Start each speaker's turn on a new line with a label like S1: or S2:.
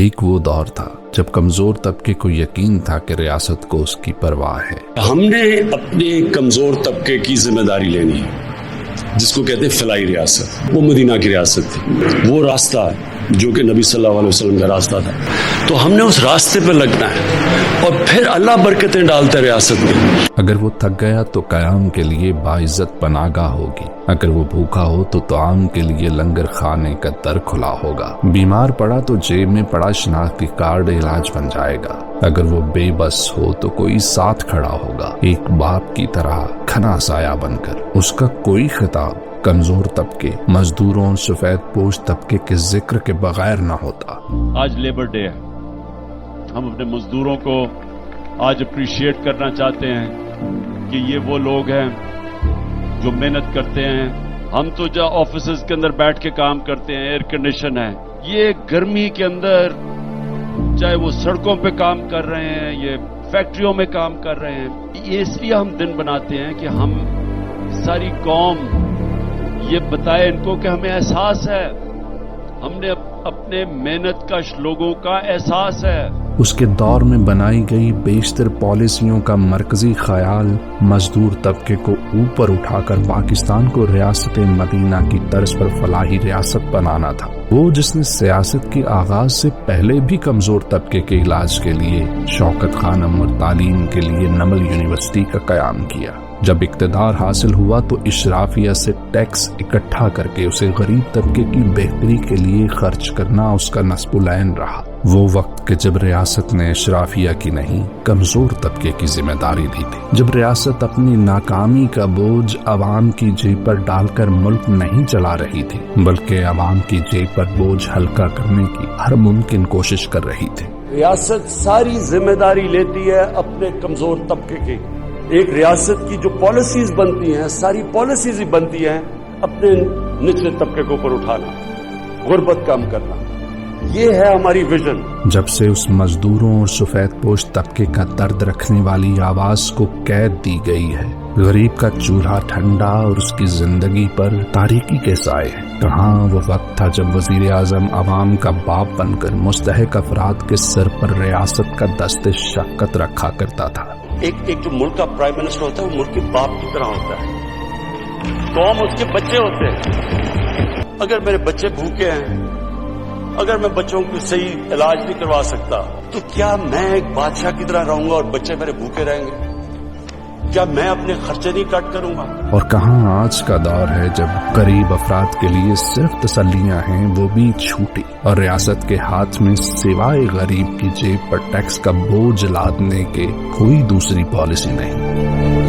S1: ایک وہ دور تھا جب کمزور طبقے کو یقین تھا کہ ریاست کو اس کی پرواہ ہے۔
S2: ہم نے اپنے کمزور طبقے کی ذمہ داری لینی ہے، جس کو کہتے ہیں فلاحی ریاست۔ وہ مدینہ کی ریاست تھی، وہ راستہ جو کہ نبی صلی اللہ علیہ وسلم کا راستہ تھا، تو ہم نے اس راستے پہ لگنا ہے اور پھر اللہ برکتیں ڈالتا ہے ریاست میں۔
S1: اگر وہ تھک گیا تو قیام کے لیے باعزت پناہگاہ ہوگی، اگر وہ بھوکا ہو تو طعام کے لیے لنگر خانے کا در کھلا ہوگا، بیمار پڑا تو جیب میں پڑا شناختی کارڈ علاج بن جائے گا، اگر وہ بے بس ہو تو کوئی ساتھ کھڑا ہوگا، ایک باپ کی طرح کھنا سایہ بن کر۔ اس کا کوئی خطاب کمزور طبقے، مزدوروں، سفید پوش طبقے کے ذکر کے بغیر نہ ہوتا۔
S3: آج لیبر ڈے ہے، ہم اپنے مزدوروں کو آج اپریشیٹ کرنا چاہتے ہیں کہ یہ وہ لوگ ہیں جو محنت کرتے ہیں۔ ہم تو جہاں آفیسز کے اندر بیٹھ کے کام کرتے ہیں، ایئر کنڈیشن ہے، یہ گرمی کے اندر چاہے وہ سڑکوں پہ کام کر رہے ہیں، یہ فیکٹریوں میں کام کر رہے ہیں۔ یہ اس لیے ہم دن بناتے ہیں کہ ہم ساری قوم یہ بتائے ان کو کہ ہمیں احساس ہے، ہم نے اپنے محنت کش لوگوں کا احساس ہے۔
S1: اس کے دور میں بنائی گئی بیشتر پالیسیوں کا مرکزی خیال مزدور طبقے کو اوپر اٹھا کر پاکستان کو ریاست مدینہ کی طرز پر فلاحی ریاست بنانا تھا۔ وہ جس نے سیاست کے آغاز سے پہلے بھی کمزور طبقے کے علاج کے لیے شوکت خانم اور تعلیم کے لیے نمل یونیورسٹی کا قیام کیا۔ جب اقتدار حاصل ہوا تو اشرافیہ سے ٹیکس اکٹھا کر کے اسے غریب طبقے کی بہتری کے لیے خرچ کرنا اس کا نصب العین رہا۔ وہ وقت کہ جب ریاست نے اشرافیہ کی نہیں، کمزور طبقے کی ذمہ داری لی تھی، جب ریاست اپنی ناکامی کا بوجھ عوام کی جیب پر ڈال کر ملک نہیں چلا رہی تھی، بلکہ عوام کی جیب پر بوجھ ہلکا کرنے کی ہر ممکن کوشش کر رہی تھی۔
S2: ریاست ساری ذمہ داری لیتی ہے اپنے کمزور طبقے کی۔ ایک ریاست کی جو پالیسیز بنتی ہیں، ساری پالیسیز ہی بنتی ہیں اپنے نچلے طبقے کو اوپر اٹھانا، غربت کم کرنا۔ یہ ہے ہماری ویژن۔
S1: جب سے اس مزدوروں اور سفید پوش طبقے کا درد رکھنے والی آواز کو قید دی گئی ہے، غریب کا چولہا ٹھنڈا اور اس کی زندگی پر تاریکی کے سائے ہیں۔ کہاں وہ وقت تھا جب وزیر اعظم عوام کا باپ بن کر مستحق افراد کے سر پر ریاست کا دست شفقت رکھا کرتا تھا۔
S2: ایک جو ملک کا پرائم منسٹر ہوتا ہے وہ ملک کے باپ کی طرح ہوتا ہے، قوم اس کے بچے ہوتے ہیں۔ اگر میرے بچے بھوکے ہیں، اگر میں بچوں کو صحیح علاج نہیں کروا سکتا تو کیا میں ایک بادشاہ کی طرح رہوں گا اور بچے میرے بھوکے رہیں گے؟ کیا میں اپنے خرچے نہیں کٹ کروں گا؟
S1: اور کہاں آج کا دور ہے جب غریب افراد کے لیے صرف تسلیاں ہیں، وہ بھی چھوٹی، اور ریاست کے ہاتھ میں سوائے غریب کی جیب پر ٹیکس کا بوجھ لادنے کے کوئی دوسری پالیسی نہیں۔